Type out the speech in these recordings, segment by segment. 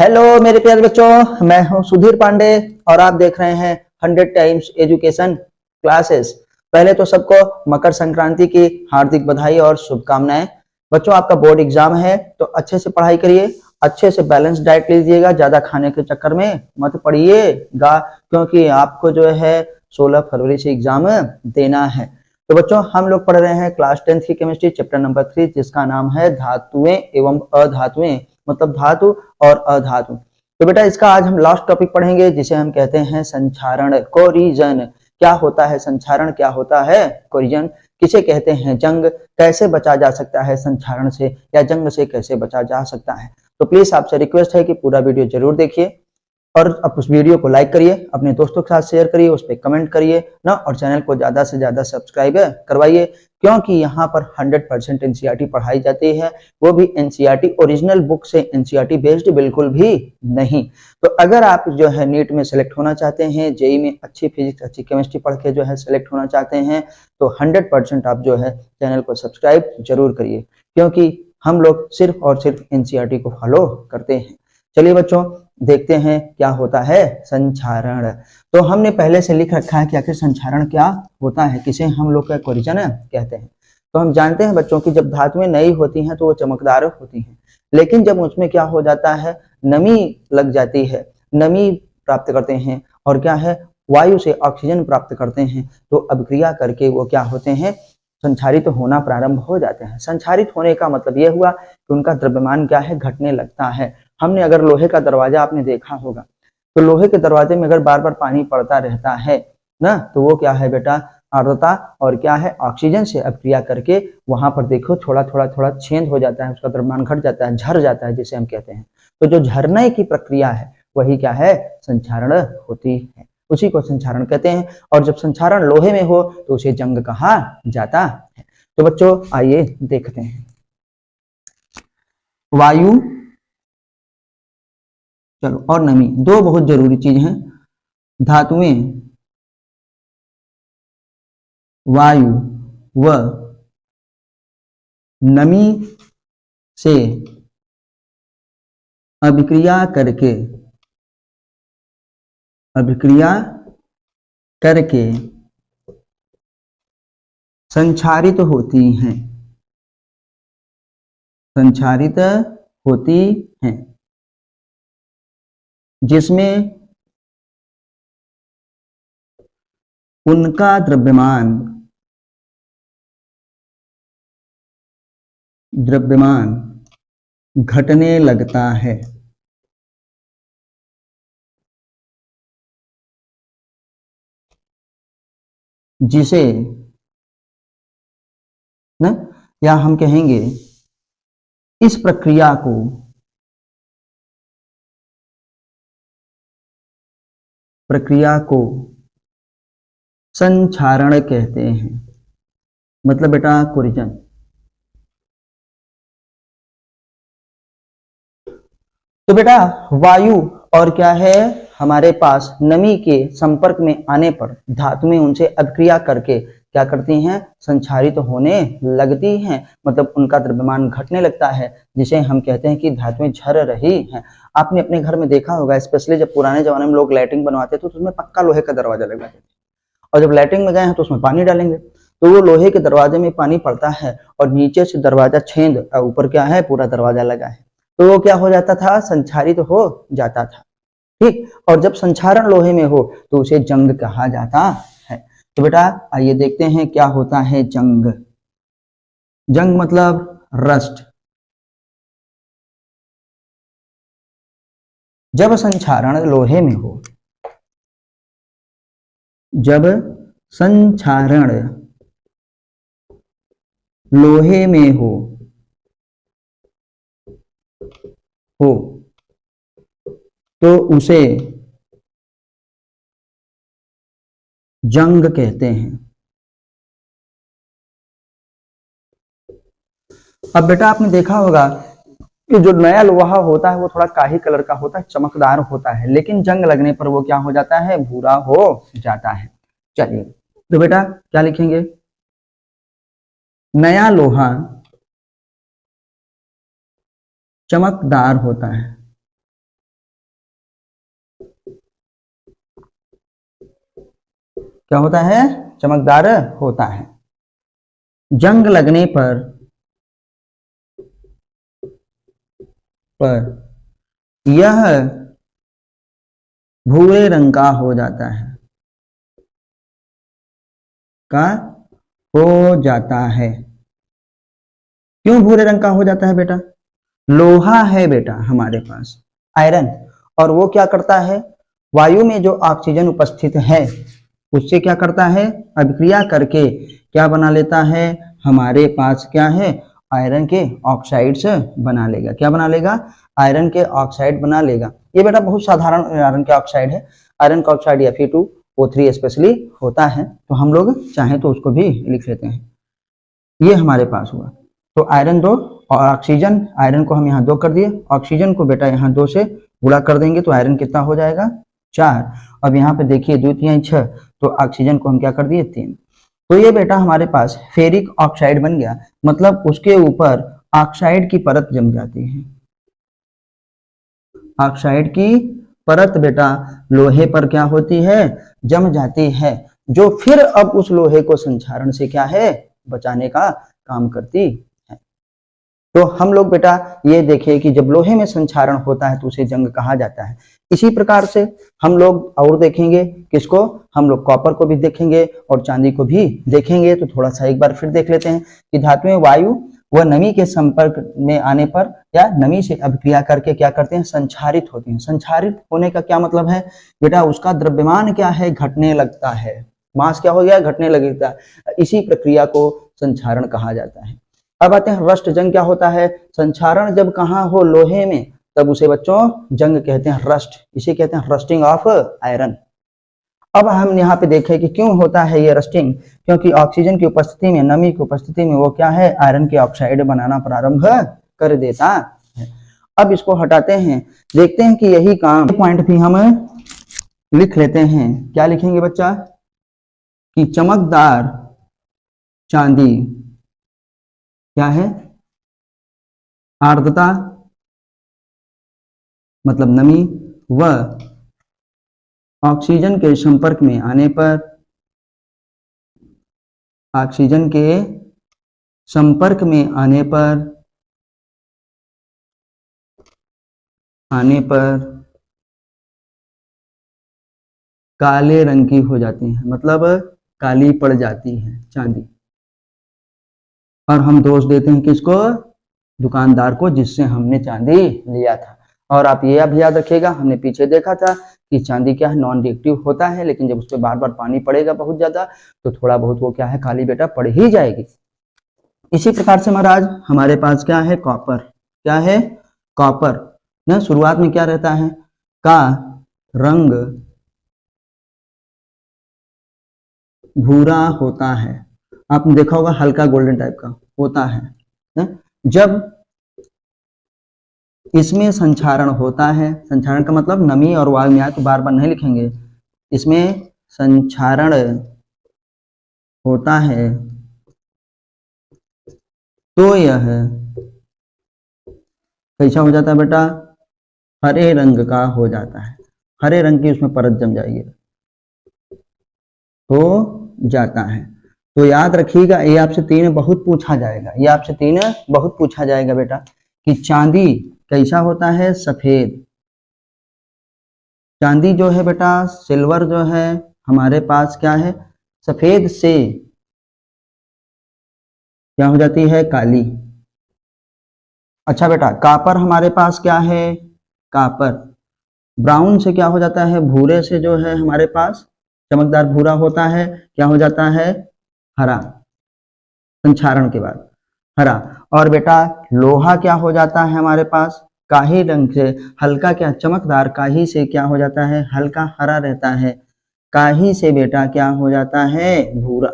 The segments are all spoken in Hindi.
हेलो मेरे प्यारे बच्चों, मैं हूं सुधीर पांडे और आप देख रहे हैं 100 टाइम्स एजुकेशन क्लासेस। पहले तो सबको मकर संक्रांति की हार्दिक बधाई और शुभकामनाएं। बच्चों, आपका बोर्ड एग्जाम है तो अच्छे से पढ़ाई करिए, अच्छे से बैलेंस डाइट लीजिएगा, ज्यादा खाने के चक्कर में मत पड़िएगा क्योंकि आपको जो है 16 फरवरी से एग्जाम देना है। तो बच्चों, हम लोग पढ़ रहे हैं क्लास 10 की केमिस्ट्री चैप्टर नंबर 3, जिसका नाम है धातुएं एवं अधातुएं, मतलब धातु और अधातु। तो बेटा, इसका आज हम लास्ट टॉपिक पढ़ेंगे जिसे हम कहते हैं संक्षारण, कोरिजन। क्या होता है संक्षारण, क्या होता है कोरिजन, किसे कहते हैं जंग, कैसे बचा जा सकता है संक्षारण से या जंग से कैसे बचा जा सकता है। तो प्लीज आपसे रिक्वेस्ट है कि पूरा वीडियो जरूर देखिए और अब उस वीडियो को लाइक करिए, अपने दोस्तों के साथ शेयर करिए, उस पर कमेंट करिए ना, और चैनल को ज्यादा से ज्यादा सब्सक्राइब करवाइए क्योंकि यहाँ पर 100% एनसीईआरटी पढ़ाई जाती है, वो भी एनसीईआरटी ओरिजिनल बुक से, एनसीईआरटी बेस्ड बिल्कुल भी नहीं। तो अगर आप जो है नीट में सेलेक्ट होना चाहते हैं, जेई में अच्छी फिजिक्स अच्छी केमिस्ट्री पढ़ के जो है सेलेक्ट होना चाहते हैं, तो 100% आप जो है चैनल को सब्सक्राइब जरूर करिए क्योंकि हम लोग सिर्फ और सिर्फ एनसीईआरटी को फॉलो करते हैं। चलिए बच्चों, देखते हैं क्या होता है संक्षारण। तो हमने पहले से लिख रखा है कि आखिर संक्षारण क्या होता है, किसे हम लोग का कोरिजन कहते हैं। तो हम जानते हैं बच्चों की जब धातुएं नई होती हैं तो वो चमकदार होती हैं, लेकिन जब उसमें क्या हो जाता है, नमी लग जाती है, नमी प्राप्त करते हैं और क्या है, वायु से ऑक्सीजन प्राप्त करते हैं, तो अभिक्रिया करके वो क्या होते हैं, संक्षारित होना प्रारंभ हो जाते हैं। संक्षारित होने का मतलब यह हुआ कि उनका द्रव्यमान क्या है, घटने लगता है। हमने अगर लोहे का दरवाजा आपने देखा होगा, तो लोहे के दरवाजे में अगर बार बार पानी पड़ता रहता है ना, तो वो क्या है बेटा, आर्द्रता और क्या है, ऑक्सीजन से अभिक्रिया करके वहां पर देखो थोड़ा थोड़ा थोड़ा छेद हो जाता है, उसका द्रव्यमान घट जाता है, झर जाता है जिसे हम कहते हैं। तो जो झरने की प्रक्रिया है वही क्या है, संक्षारण होती है, उसी को संक्षारण कहते हैं। और जब संक्षारण लोहे में हो तो उसे जंग कहा जाता है। तो बच्चों आइए देखते हैं, वायु, चलो, और नमी, दो बहुत जरूरी चीज हैं। धातुएं वायु व नमी से अभिक्रिया करके संक्षारित होती हैं, संक्षारित होती हैं, जिसमें उनका द्रव्यमान घटने लगता है। जिसे न, या हम कहेंगे इस प्रक्रिया को संक्षारण कहते हैं, मतलब बेटा कोरिजन। तो बेटा वायु और क्या है, हमारे पास नमी के संपर्क में आने पर धातुएं उनसे अभिक्रिया करके क्या करती हैं, संक्षारित होने लगती हैं, मतलब उनका द्रव्यमान घटने लगता है, जिसे हम कहते हैं कि धातुएं झर रही हैं। आपने अपने घर में देखा होगा, स्पेशली जब पुराने जमाने में लोग लैट्रिन बनवाते थे तो उसमें पक्का लोहे का दरवाजा लगाते थे, और जब लैट्रिन में गए हैं तो उसमें पानी डालेंगे, तो वो लोहे के दरवाजे में पानी पड़ता है और नीचे से दरवाजा छेद, ऊपर क्या है, पूरा दरवाजा लगा है, तो वो क्या हो जाता था, संक्षारित हो जाता था। ठीक, और जब संक्षारण लोहे में हो तो उसे जंग कहा जाता है। तो बेटा आइए देखते हैं क्या होता है जंग। जंग मतलब रस्ट। जब संक्षारण लोहे में हो, जब संक्षारण लोहे में हो तो उसे जंग कहते हैं। अब बेटा आपने देखा होगा कि जो नया लोहा होता है वो थोड़ा काही कलर का होता है, चमकदार होता है, लेकिन जंग लगने पर वो क्या हो जाता है, भूरा हो जाता है। चलिए, तो बेटा क्या लिखेंगे, नया लोहा चमकदार होता है, क्या होता है, चमकदार होता है। जंग लगने पर यह भूरे रंग का हो जाता है, का हो जाता है। क्यों भूरे रंग का हो जाता है बेटा? लोहा है बेटा हमारे पास, आयरन, और वो क्या करता है, वायु में जो ऑक्सीजन उपस्थित है उससे क्या करता है, अभिक्रिया करके क्या बना लेता है, हमारे पास क्या है, आयरन के ऑक्साइड्स बना लेगा। क्या बना लेगा? आयरन के ऑक्साइड बना लेगा। ये बेटा बहुत साधारण आयरन के ऑक्साइड है। आयरन का ऑक्साइड Fe2O3 स्पेशली होता है, तो हम लोग चाहें तो उसको भी लिख लेते हैं। ये हमारे पास हुआ, तो आयरन 2 और ऑक्सीजन, आयरन को हम यहाँ 2 कर दिए, ऑक्सीजन को बेटा यहाँ 2 से गुणा कर देंगे तो आयरन कितना हो जाएगा, 4। अब यहाँ पे देखिए 2 3 6, तो ऑक्सीजन को हम क्या कर दिए, 3। तो ये बेटा हमारे पास फेरिक ऑक्साइड बन गया, मतलब उसके ऊपर ऑक्साइड की परत जम जाती है। ऑक्साइड की परत बेटा लोहे पर क्या होती है, जम जाती है, जो फिर अब उस लोहे को संक्षारण से क्या है, बचाने का काम करती है। तो हम लोग बेटा ये देखिए कि जब लोहे में संक्षारण होता है तो उसे जंग कहा जाता है। इसी प्रकार से हम लोग और देखेंगे, किसको, हम लोग कॉपर को भी देखेंगे और चांदी को भी देखेंगे। तो थोड़ा सा एक बार फिर देख लेते हैं कि धातुएं वायु व नमी के संपर्क में आने पर या नमी से अभिक्रिया करके क्या करते हैं, संक्षारित होते हैं। संक्षारित होने का क्या मतलब है बेटा, उसका द्रव्यमान क्या है, घटने लगता है, मास क्या हो गया, घटने लगता है। इसी प्रक्रिया को संक्षारण कहा जाता है। अब आते हैं रस्ट जंग क्या होता है। संक्षारण जब कहाँ हो, लोहे में, तब उसे बच्चों जंग कहते हैं, रस्ट, इसे कहते हैं रस्टिंग ऑफ आयरन। अब हम यहाँ पे देखें कि क्यों होता है ये रस्टिंग, क्योंकि ऑक्सीजन की उपस्थिति में, नमी की उपस्थिति में वो क्या है, आयरन के ऑक्साइड बनाना प्रारंभ कर देता है। अब इसको हटाते हैं, देखते हैं कि यही काम, पॉइंट भी हम लिख लेते हैं। क्या लिखेंगे बच्चा, कि चमकदार चांदी क्या है, आर्द्रता मतलब नमी व ऑक्सीजन के संपर्क में आने पर, ऑक्सीजन के संपर्क में आने पर काले रंग की हो जाती है, मतलब काली पड़ जाती है चांदी। और हम दोष देते हैं किसको, दुकानदार को, जिससे हमने चांदी लिया था। और आप ये भी याद रखिएगा, हमने पीछे देखा था कि चांदी क्या है, नॉन रिएक्टिव होता है, लेकिन जब उस पर बार बार पानी पड़ेगा बहुत ज्यादा तो थोड़ा बहुत वो क्या है, काली बेटा पड़ ही जाएगी। इसी प्रकार से महाराज हमारे पास क्या है, कॉपर। क्या है, कॉपर ना, शुरुआत में क्या रहता है, का रंग भूरा होता है। आपने देखा होगा हल्का गोल्डन टाइप का होता है ना? जब इसमें संक्षारण होता है, संक्षारण का मतलब नमी और वायु में आए तो बार बार नहीं लिखेंगे, इसमें संक्षारण होता है तो यह कैसा हो जाता है बेटा, हरे रंग का हो जाता है। हरे रंग की उसमें परत जम जाएगी, हो जाता है। तो याद रखिएगा, ये आपसे 3 बहुत पूछा जाएगा, ये आपसे 3 बहुत पूछा जाएगा बेटा, कि चांदी कैसा होता है, सफेद। चांदी जो है बेटा, सिल्वर जो है हमारे पास क्या है, सफेद से क्या हो जाती है, काली। अच्छा बेटा, कापर हमारे पास क्या है, कापर ब्राउन से क्या हो जाता है, भूरे से जो है हमारे पास चमकदार भूरा होता है, क्या हो जाता है, हरा, संक्षारण के बाद हरा। और बेटा लोहा क्या हो जाता है हमारे पास, काही रंग से, हल्का क्या, चमकदार, काही से क्या हो जाता है, हल्का हरा रहता है, काही से बेटा क्या हो जाता है, भूरा।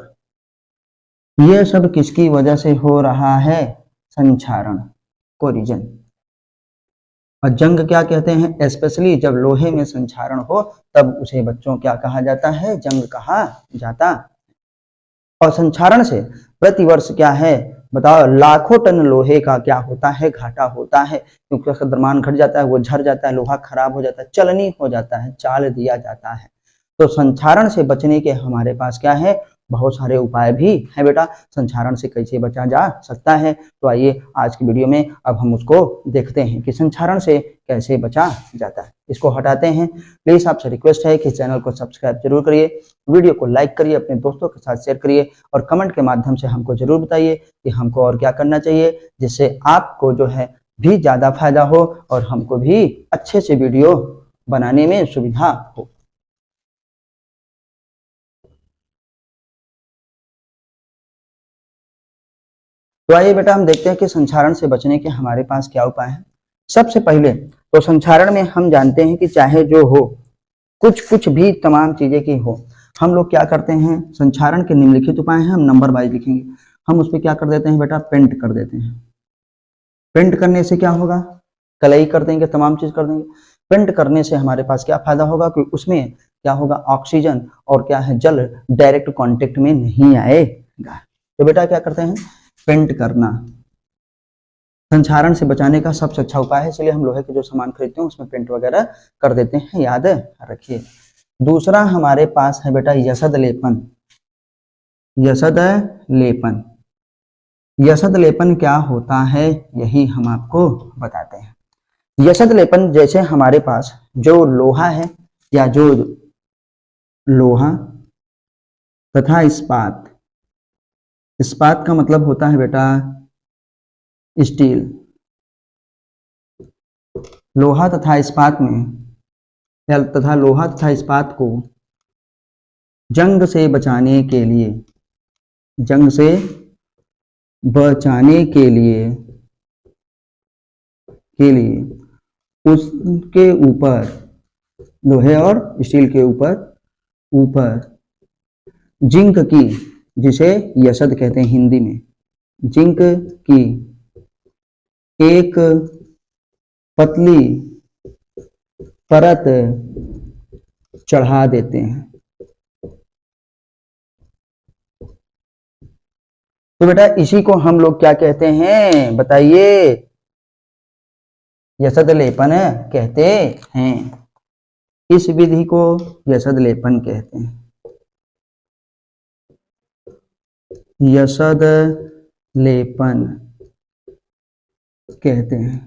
ये सब किसकी वजह से हो रहा है, संक्षारण, कोरिजन। और जंग क्या कहते हैं, स्पेशली जब लोहे में संक्षारण हो तब उसे बच्चों क्या कहा जाता है, जंग कहा जाता। और संक्षारण से प्रतिवर्ष क्या है बताओ, लाखों टन लोहे का क्या होता है, घाटा होता है, क्योंकि उसका द्रव्यमान घट जाता है, वो झर जाता है, लोहा खराब हो जाता है, चलनी हो जाता है, चाल दिया जाता है। तो संक्षारण से बचने के हमारे पास क्या है, बहुत सारे उपाय भी हैं बेटा। संक्षारण से कैसे बचा जा सकता है, तो आइए आज की वीडियो में अब हम उसको देखते हैं कि संक्षारण से कैसे बचा जाता है। इसको हटाते हैं। प्लीज आपसे रिक्वेस्ट है कि चैनल को सब्सक्राइब जरूर करिए, वीडियो को लाइक करिए, अपने दोस्तों के साथ शेयर करिए और कमेंट के माध्यम से हमको जरूर बताइए कि हमको और क्या करना चाहिए, जिससे आपको जो है भी ज्यादा फायदा हो और हमको भी अच्छे से वीडियो बनाने में सुविधा हो। तो आइए बेटा हम देखते हैं कि संक्षारण से बचने के हमारे पास क्या उपाय है। सबसे पहले तो संक्षारण में हम जानते हैं कि चाहे जो हो, कुछ भी तमाम चीजें की हो, हम लोग क्या करते हैं, संक्षारण के निम्नलिखित उपाय हैं, हम नंबर वाइज लिखेंगे। हम उस पर क्या कर देते हैं बेटा, पेंट कर देते हैं। पेंट करने से क्या होगा, कलई कर देंगे, तमाम चीज कर देंगे। पेंट करने से हमारे पास क्या फायदा होगा, क्योंकि उसमें क्या होगा, ऑक्सीजन और क्या है, जल डायरेक्ट कांटेक्ट में नहीं आएगा। तो बेटा क्या करते हैं, पेंट करना संक्षारण से बचाने का सबसे अच्छा उपाय है, इसलिए हम लोहे के जो सामान खरीदते हैं उसमें पेंट वगैरह कर देते हैं, याद रखिए। दूसरा हमारे पास है बेटा यशद लेपन। यशद लेपन, यशद लेपन क्या होता है यही हम आपको बताते हैं। यशद लेपन जैसे हमारे पास जो लोहा है या जो लोहा तथा इस्पात, इस्पात का मतलब होता है बेटा स्टील। लोहा तथा इस्पात में तथा लोहा तथा इस्पात को जंग से बचाने के लिए, जंग से बचाने के लिए उसके ऊपर, लोहे और स्टील के ऊपर जिंक की, जिसे यशद कहते हैं हिंदी में, जिंक की एक पतली परत चढ़ा देते हैं। तो बेटा इसी को हम लोग क्या कहते हैं बताइए, यशद लेपन कहते हैं। इस विधि को यशद लेपन कहते हैं। यशद लेपन कहते हैं।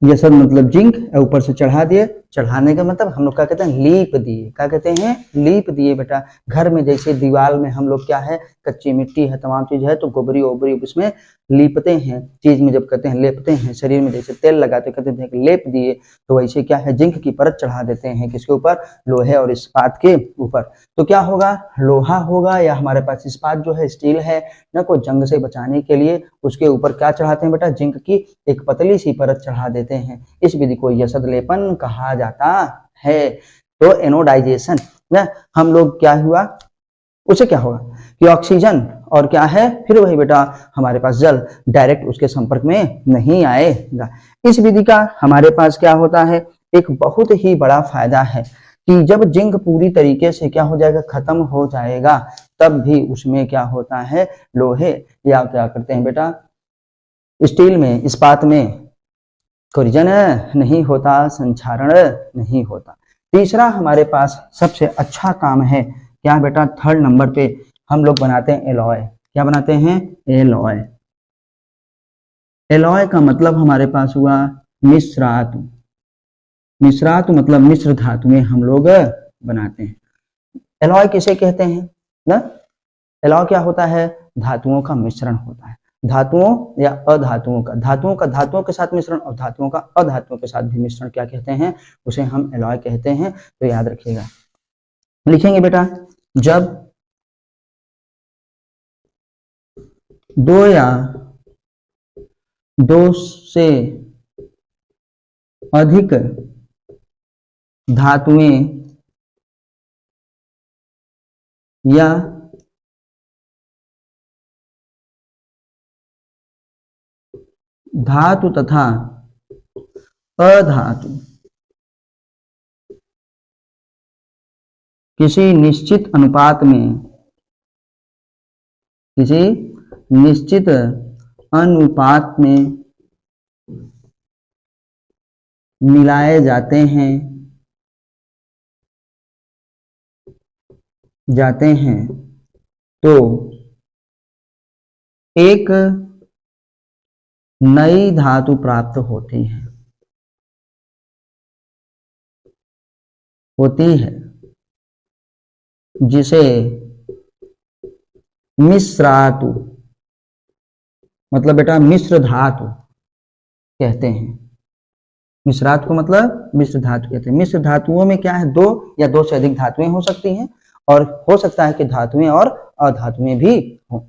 यशद मतलब जिंक, ऊपर से चढ़ा दिए, चढ़ाने का मतलब हम लोग क्या कहते हैं, लीप दिए। क्या कहते हैं, लीप दिए बेटा। घर में जैसे दीवार में हम लोग क्या है, कच्ची मिट्टी है, तमाम चीज है, तो गोबरी ओबरी उसमें लीपते हैं। चीज में जब कहते हैं लेपते हैं, शरीर में जैसे तेल लगाते कहते हैं लेप दिए, तो वैसे क्या है, जिंक की परत चढ़ा देते हैं। किसके ऊपर, लोहे और इस्पात के ऊपर। तो क्या होगा, लोहा होगा या हमारे पास इस्पात जो है स्टील है ना, को जंग से बचाने के लिए उसके ऊपर क्या चढ़ाते हैं बेटा, जिंक की एक पतली सी परत चढ़ा देते हैं। इस विधि को यशद लेपन कहा जाता है। तो एनोडाइजेशन ना, हम लोग क्या हुआ, उसे क्या होगा कि ऑक्सीजन और क्या है, फिर वही बेटा हमारे पास जल डायरेक्ट उसके संपर्क में नहीं आएगा। इस विधि का हमारे पास क्या होता है, एक बहुत ही बड़ा फायदा है कि जब जिंक पूरी तरीके से क्या हो जाएगा, खत्म हो जाएगा, तब भी उसमें क्या होता है, लोहे या क्या करते हैं बेटा स्टील में, इस्पात में कोरिजन नहीं होता, संक्षारण नहीं होता। तीसरा हमारे पास सबसे अच्छा काम है क्या बेटा, थर्ड नंबर पे हम लोग बनाते हैं एलॉय। क्या बनाते हैं, एलॉय। एलॉय का मतलब हमारे पास हुआ मिश्रातु। मिश्रातु मतलब मिश्र धातुएं हम लोग बनाते हैं। एलॉय किसे कहते हैं ना, एलॉय क्या होता है, धातुओं का मिश्रण होता है। धातुओं या अधातुओं का, धातुओं के साथ मिश्रण और धातुओं का अधातुओं के साथ भी मिश्रण क्या कहते हैं, उसे हम एलॉय कहते हैं। तो याद रखिएगा, लिखेंगे बेटा, जब दो या दो से अधिक धातुएं या धातु तथा अधातु किसी निश्चित अनुपात में, किसी निश्चित अनुपात में मिलाए जाते हैं, जाते हैं तो एक नई धातु प्राप्त होती है जिसे मिश्रातु मतलब बेटा मिश्र धातु कहते हैं। मिश्रात को मतलब मिश्र धातु कहते हैं। मिश्र धातुओं में क्या है, दो या दो से अधिक धातुएं हो सकती हैं और हो सकता है कि धातुएं और अधातुएं भी हो।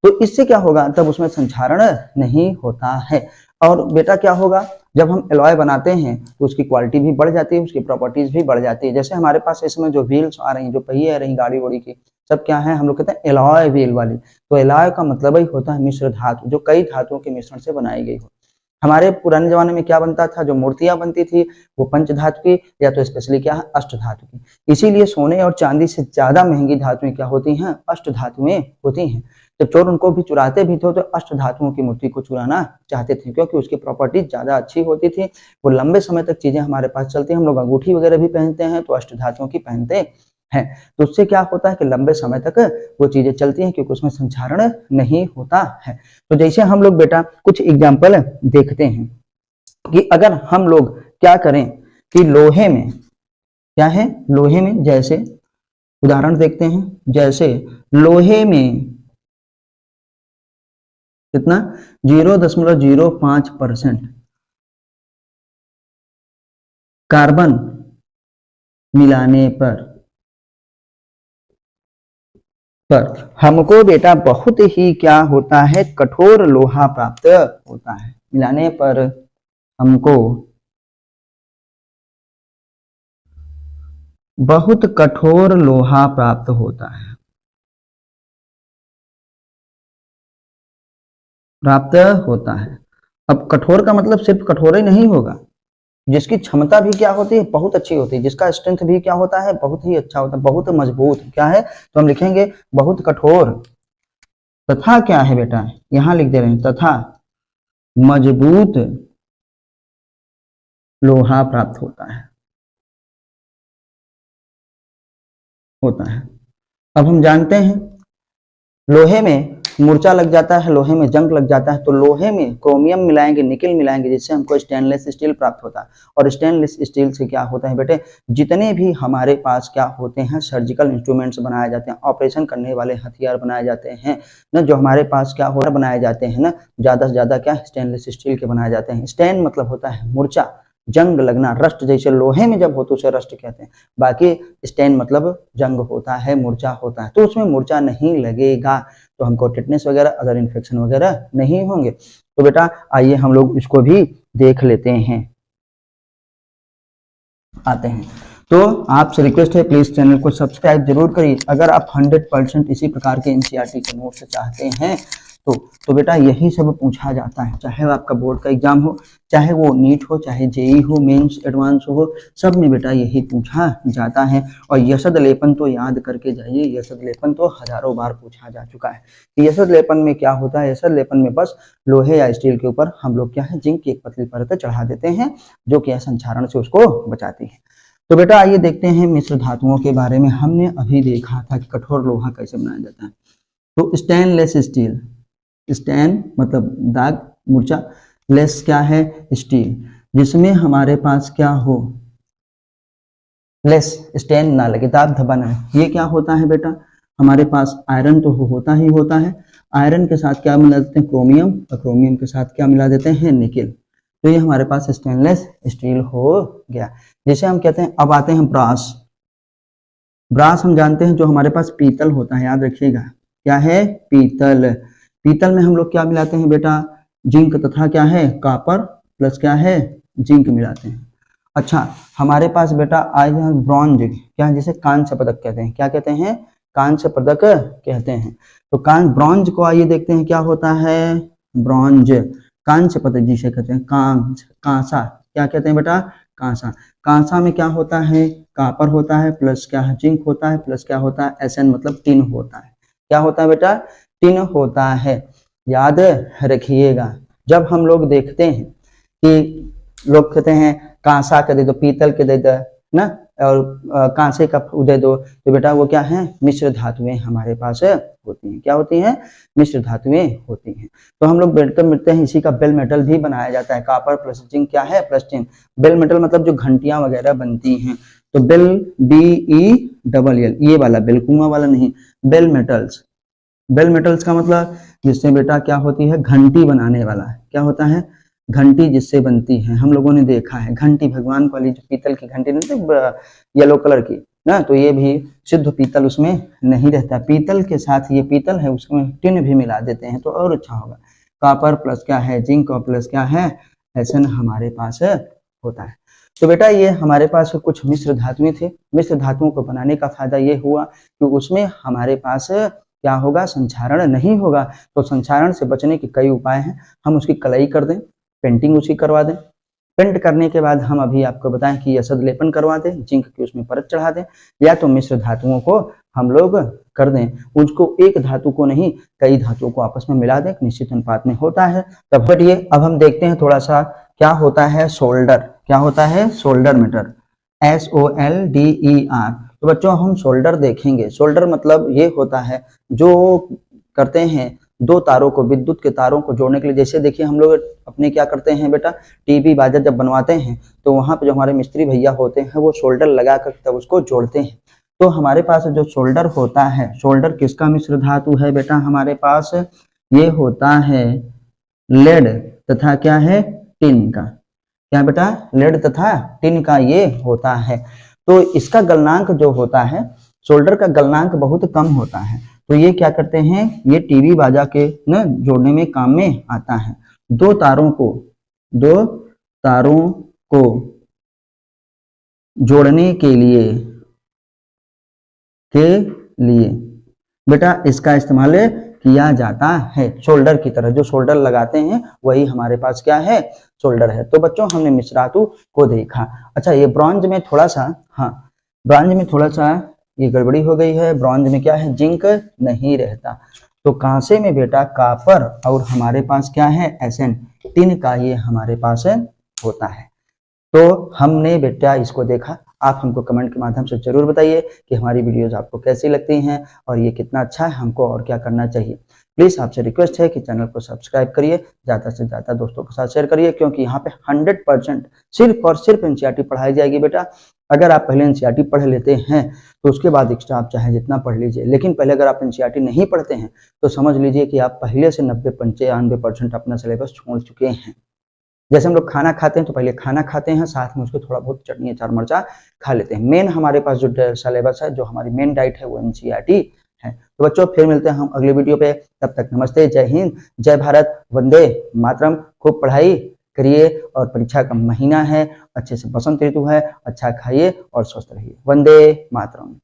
तो इससे क्या होगा, तब उसमें संक्षारण नहीं होता है। और बेटा क्या होगा, जब हम एलॉय बनाते हैं तो उसकी क्वालिटी भी बढ़ जाती है, उसकी प्रॉपर्टीज भी बढ़ जाती है। जैसे हमारे पास इसमें जो व्हील्स आ रही हैं, जो पहिए आ रही गाड़ी वाड़ी की, सब क्या है, हम लोग कहते हैं एलॉय व्हील वाली। तो एलॉय का मतलब ही होता है मिश्र धातु, जो कई धातुओं के मिश्रण से बनाई गई हो। हमारे पुराने जमाने में क्या बनता था, जो मूर्तियां बनती थी वो पंच धातु की या तो स्पेशली क्या है, अष्ट धातु की। इसीलिए सोने और चांदी से ज्यादा महंगी धातुएं क्या होती हैं, अष्ट धातुएं होती हैं। जब चोर उनको भी चुराते भी थे तो अष्ट धातुओं की मूर्ति को चुराना चाहते थे, क्योंकि उसकी प्रॉपर्टी ज्यादा अच्छी होती थी। वो लंबे समय तक चीजें हमारे पास चलती हैं। हम लोग अंगूठी वगैरह भी पहनते हैं तो अष्ट धातुओं की पहनते हैं। तो उससे क्या होता है कि लंबे समय तक वो चीजें चलती हैं, क्योंकि उसमें संक्षारण नहीं होता है। तो जैसे हम लोग बेटा कुछ एग्जाम्पल देखते हैं कि अगर हम लोग क्या करें कि लोहे में क्या है, लोहे में जैसे उदाहरण देखते हैं, जैसे लोहे में कितना 0.05% कार्बन मिलाने पर हमको बेटा बहुत ही क्या होता है, कठोर लोहा प्राप्त होता है। मिलाने पर हमको बहुत कठोर लोहा प्राप्त होता है, अब कठोर का मतलब सिर्फ कठोर ही नहीं होगा, जिसकी क्षमता भी क्या होती है, बहुत अच्छी होती है, जिसका स्ट्रेंथ भी क्या होता है, बहुत ही अच्छा होता है, बहुत मजबूत क्या है। तो हम लिखेंगे बहुत कठोर, तथा क्या है बेटा, यहां लिख दे रहे हैं, तथा मजबूत लोहा प्राप्त होता है। अब हम जानते हैं लोहे में मूर्छा लग जाता है, लोहे में जंग लग जाता है, तो लोहे में क्रोमियम मिलाएंगे, निकेल मिलाएंगे, जिससे हमको स्टेनलेस स्टील प्राप्त होता है। और स्टेनलेस स्टील से क्या होता है बेटे, जितने भी हमारे पास क्या होते हैं, सर्जिकल इंस्ट्रूमेंट्स बनाए जाते हैं, ऑपरेशन करने वाले हथियार बनाए जाते हैं ना, जो हमारे पास क्या हो बनाए जाते हैं ना, ज्यादा से ज्यादा क्या स्टेनलेस स्टील के बनाए जाते हैं। स्टेन मतलब होता है मूर्छा, जंग लगना, रस्ट, जैसे लोहे में जब हो तो उसे रस्ट कहते हैं। बाकी स्टेन मतलब जंग होता है, मूर्छा होता है, तो उसमें मूर्छा नहीं लगेगा, तो हमको टिटनेस वगैरह अदर इन्फेक्शन वगैरह नहीं होंगे। तो बेटा आइए हम लोग इसको भी देख लेते हैं, आते हैं। तो आपसे रिक्वेस्ट है प्लीज चैनल को सब्सक्राइब जरूर करिए। अगर आप 100% इसी प्रकार के एनसीईआरटी के नोट्स चाहते हैं तो बेटा यही सब पूछा जाता है, चाहे वो आपका बोर्ड का एग्जाम हो, चाहे वो नीट हो, चाहे जेई हो, मेंस एडवांस हो, सब में बेटा यही पूछा जाता है। और यशद लेपन तो याद करके जाइए, यशद लेपन तो हजारों बार पूछा जा चुका है। यशद लेपन में क्या होता है, यशद लेपन में बस लोहे या स्टील के ऊपर हम लोग क्या है, जिंक की एक पतली परत चढ़ा देते हैं, जो कि संक्षारण से उसको बचाती है। तो बेटा आइए देखते हैं मिश्र धातुओं के बारे में। हमने अभी देखा था कि कठोर लोहा कैसे बनाया जाता है। तो स्टेनलेस स्टील, स्टेन मतलब दाग मूर्छा, लेस क्या है स्टील, जिसमें हमारे पास क्या हो, लेस स्टेन ना लगे, दाग धब्बा ना है। ये क्या होता है बेटा, हमारे पास आयरन तो होता ही होता है, आयरन के साथ क्या मिला देते हैं, क्रोमियम, और क्रोमियम के साथ क्या मिला देते हैं, निकेल। तो ये हमारे पास स्टेनलेस स्टील हो गया। जैसे हम कहते हैं, अब आते हैं ब्रास। ब्रास हम जानते हैं जो हमारे पास पीतल होता है, याद रखिएगा क्या है, पीतल। पीतल में हम लोग क्या मिलाते हैं बेटा, जिंक तथा क्या है, कॉपर प्लस क्या है, जिंक मिलाते हैं। अच्छा हमारे पास बेटा आज ब्रॉन्ज, क्या है, जिसे कांस्य पदक कहते हैं, क्या कहते हैं, कांस्य पदक कहते हैं। तो ब्रॉन्ज को आइए देखते हैं क्या होता है, ब्रॉन्ज कांस्य पदक जिसे कहते हैं, कांसा क्या कहते हैं बेटा, कांसा। कांसा में क्या होता है, कॉपर होता है प्लस क्या है, जिंक होता है प्लस क्या होता है, Sn मतलब टिन होता है। क्या होता है बेटा, टिन होता है, याद रखिएगा। जब हम लोग देखते हैं कि लोग कहते हैं कांसा के दे दो, पीतल के दे दो ना, और कांसे का दे दो, तो बेटा वो क्या है, मिश्र धातुएं हमारे पास होती हैं। क्या होती हैं, मिश्र धातुएं होती हैं। तो हम लोग बेल्ट मिलते हैं, इसी का बेल मेटल भी बनाया जाता है। कॉपर प्लस जिंक क्या है, प्लस टिन। बेल मेटल मतलब जो घंटियां वगैरह बनती हैं, तो बेल BELL, ये वाला बेल, कुआं वाला नहीं, बेल मेटल्स। बेल मेटल्स का मतलब जिससे बेटा क्या होती है, घंटी बनाने वाला। क्या होता है, घंटी जिससे बनती है। हम लोगों ने देखा है घंटी, भगवान वाली जो पीतल की घंटी नहीं, येलो कलर की ना, तो ये भी शुद्ध पीतल उसमें नहीं रहता। पीतल के साथ ये पीतल है उसमें टिन भी मिला देते हैं तो और अच्छा होगा। कॉपर प्लस क्या है, जिंक, और प्लस क्या है, एसन हमारे पास होता है। तो बेटा ये हमारे पास कुछ मिश्र धातुएं थे। मिश्र धातुओं को बनाने का फायदा ये हुआ कि उसमें हमारे पास क्या होगा, संक्षारण नहीं होगा। तो संक्षारण से बचने के कई उपाय हैं। हम उसकी कलई कर दें, पेंटिंग उसकी करवा दें। पेंट करने के बाद हम अभी आपको बताएं कि यसद लेपन करवा दें, जिंक की उसमें परत चढ़ा दें, या तो मिश्र धातुओं को हम लोग कर दें। उसको एक धातु को नहीं, कई धातुओं को आपस में मिला दें, निश्चित अनुपात में होता है। तब बढ़िए अब हम देखते हैं थोड़ा सा क्या होता है सोल्डर। क्या होता है, सोल्डर मीटर, SOLDER। तो बच्चों हम सोल्डर देखेंगे। सोल्डर मतलब ये होता है जो करते हैं दो तारों को, विद्युत के तारों को जोड़ने के लिए। जैसे देखिए हम लोग अपने क्या करते हैं बेटा, टीवी बाजा जब बनवाते हैं तो वहां पे जो हमारे मिस्त्री भैया होते हैं वो शोल्डर लगा कर तब उसको जोड़ते हैं। तो हमारे पास जो शोल्डर होता है, शोल्डर किसका मिश्र धातु है बेटा, हमारे पास ये होता है लेड तथा क्या है, टिन का। क्या बेटा, लेड तथा टिन का ये होता है। तो इसका गलनांक जो होता है, शोल्डर का गलनांक बहुत कम होता है। तो ये क्या करते हैं, ये टीवी बाजा के न जोड़ने में काम में आता है। दो तारों को जोड़ने के लिए बेटा इसका इस्तेमाल किया जाता है। शोल्डर की तरह जो शोल्डर लगाते हैं वही हमारे पास क्या है, शोल्डर है। तो बच्चों हमने मिश्र धातु को देखा। अच्छा ये ब्रॉन्ज में थोड़ा सा, हाँ ब्रॉन्ज में थोड़ा सा ये गड़बड़ी हो गई है। ब्रॉन्ज में क्या है, जिंक नहीं रहता। तो कांसे में बेटा कॉपर और हमारे पास क्या है, एसन। टिन का ये हमारे पास होता है। तो हमने बेटा इसको देखा। आप हमको कमेंट के माध्यम से जरूर बताइए कि हमारी वीडियोस आपको कैसी लगती हैं और ये कितना अच्छा है, हमको और क्या करना चाहिए। प्लीज आपसे रिक्वेस्ट है कि चैनल को सब्सक्राइब करिए, ज्यादा से ज्यादा दोस्तों के साथ शेयर करिए, क्योंकि यहाँ पे 100% सिर्फ और सिर्फ एनसीईआरटी पढ़ाई जाएगी बेटा। अगर आप पहले एनसीईआरटी पढ़ लेते हैं तो उसके बाद एक्स्ट्रा आप चाहे जितना पढ़ लीजिए, लेकिन पहले अगर आप एनसीईआरटी नहीं पढ़ते हैं तो समझ लीजिए कि आप पहले से 90-95% अपना सिलेबस छोड़ चुके हैं। जैसे हम लोग खाना खाते हैं तो पहले खाना खाते हैं, साथ में उसको थोड़ा बहुत चटनी अचार मर्चा खा लेते हैं। मेन हमारे पास जो सिलेबस है, जो हमारी मेन डाइट है, वो एनसीईआरटी है। तो बच्चों फिर मिलते हैं हम अगले वीडियो पे। तब तक नमस्ते, जय हिंद, जय भारत, वंदे मातरम। खूब पढ़ाई करिए और परीक्षा का महीना है, अच्छे से बसंत ऋतु है, अच्छा खाइए और स्वस्थ रहिए। वंदे मातरम।